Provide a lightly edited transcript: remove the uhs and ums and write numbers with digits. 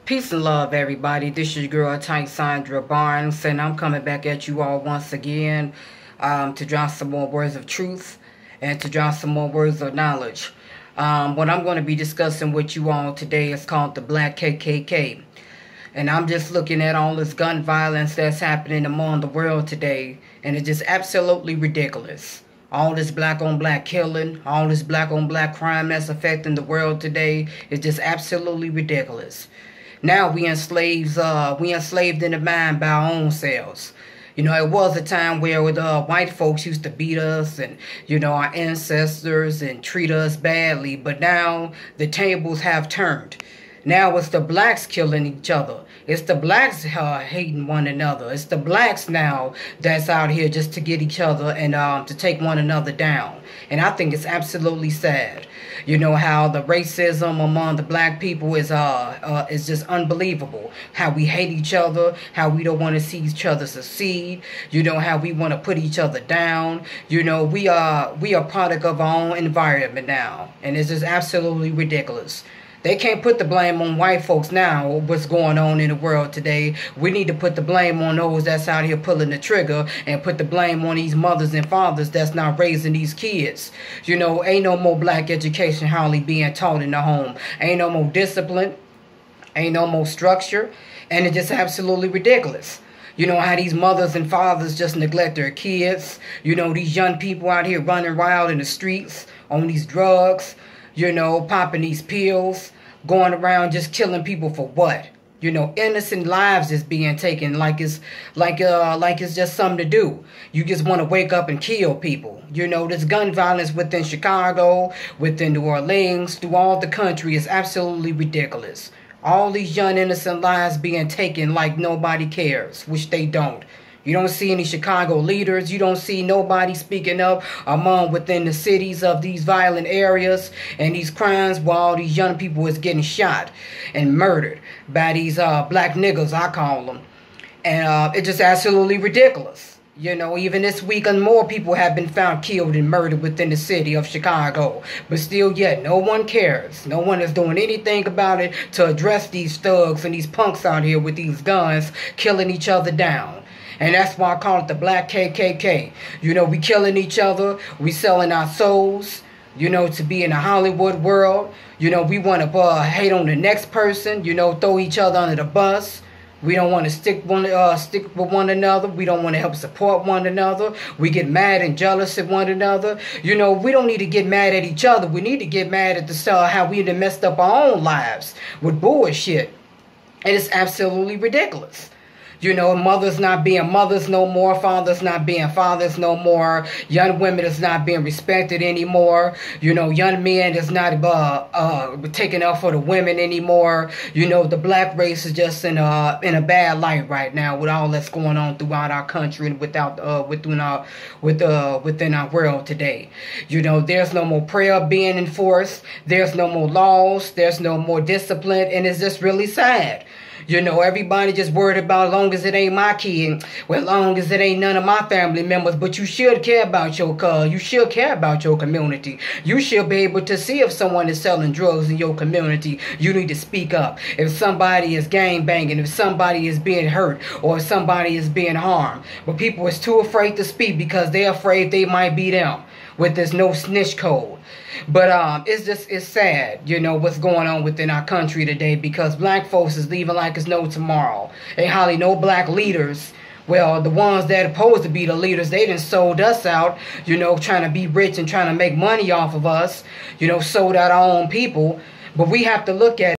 Peace and love, everybody. This is your girl, Sandra Barnes, and I'm coming back at you all once again to drop some more words of truth and to drop some more words of knowledge. What I'm going to be discussing with you all today is called the Black KKK. And I'm just looking at all this gun violence that's happening among the world today, and it's just absolutely ridiculous. All this black on black killing, all this black on black crime that's affecting the world today is just absolutely ridiculous. Now we enslaved in the mind by our own selves. You know, it was a time where white folks used to beat us and, our ancestors and treat us badly. But now the tables have turned. Now it's the blacks killing each other. It's the blacks hating one another. It's the blacks now that's out here just to get each other and to take one another down. And I think it's absolutely sad. You know how the racism among the black people is just unbelievable. How we hate each other. How we don't want to see each other succeed. How we want to put each other down. We are product of our own environment now, and it's just absolutely ridiculous. They can't put the blame on white folks now, what's going on in the world today. We need to put the blame on those that's out here pulling the trigger and put the blame on these mothers and fathers that's not raising these kids. Ain't no more black education hardly being taught in the home. Ain't no more discipline. Ain't no more structure. And it's just absolutely ridiculous. How these mothers and fathers just neglect their kids. These young people out here running wild in the streets on these drugs. Popping these pills, going around just killing people for what? Innocent lives is being taken like it's just something to do. You just want to wake up and kill people. This gun violence within Chicago, within New Orleans, through all the country is absolutely ridiculous. All these young innocent lives being taken like nobody cares, which they don't. You don't see any Chicago leaders. You don't see nobody speaking up within the cities of these violent areas and these crimes while all these young people is getting shot and murdered by these black niggas, I call them. And it's just absolutely ridiculous. Even this week and more people have been found killed and murdered within the city of Chicago. But still yet, no one cares. No one is doing anything about it to address these thugs and these punks out here with these guns killing each other down. And that's why I call it the Black KKK. We killing each other. We selling our souls, to be in the Hollywood world. We want to hate on the next person, throw each other under the bus. We don't want to stick with one another. We don't want to help support one another. We get mad and jealous at one another. We don't need to get mad at each other. We need to get mad at how we done messed up our own lives with bullshit. And it's absolutely ridiculous. Mothers not being mothers no more, fathers not being fathers no more, young women is not being respected anymore, young men is not taking up for the women anymore. The black race is just in a bad light right now with all that's going on throughout our country and within our world today. There's no more prayer being enforced, there's no more laws, there's no more discipline, and it's just really sad. Everybody just worried about as long as it ain't my kid, well, as long as it ain't none of my family members, but you should care about you should care about your community. You should be able to see if someone is selling drugs in your community. You need to speak up. If somebody is gang banging, if somebody is being hurt, or if somebody is being harmed. But people is too afraid to speak because they're afraid they might be them with this no snitch code. But it's sad, what's going on within our country today, because black folks is leaving like it's no tomorrow. Ain't hardly no black leaders. Well, the ones that are supposed to be the leaders, they done sold us out, trying to be rich and trying to make money off of us, sold out our own people. But we have to look at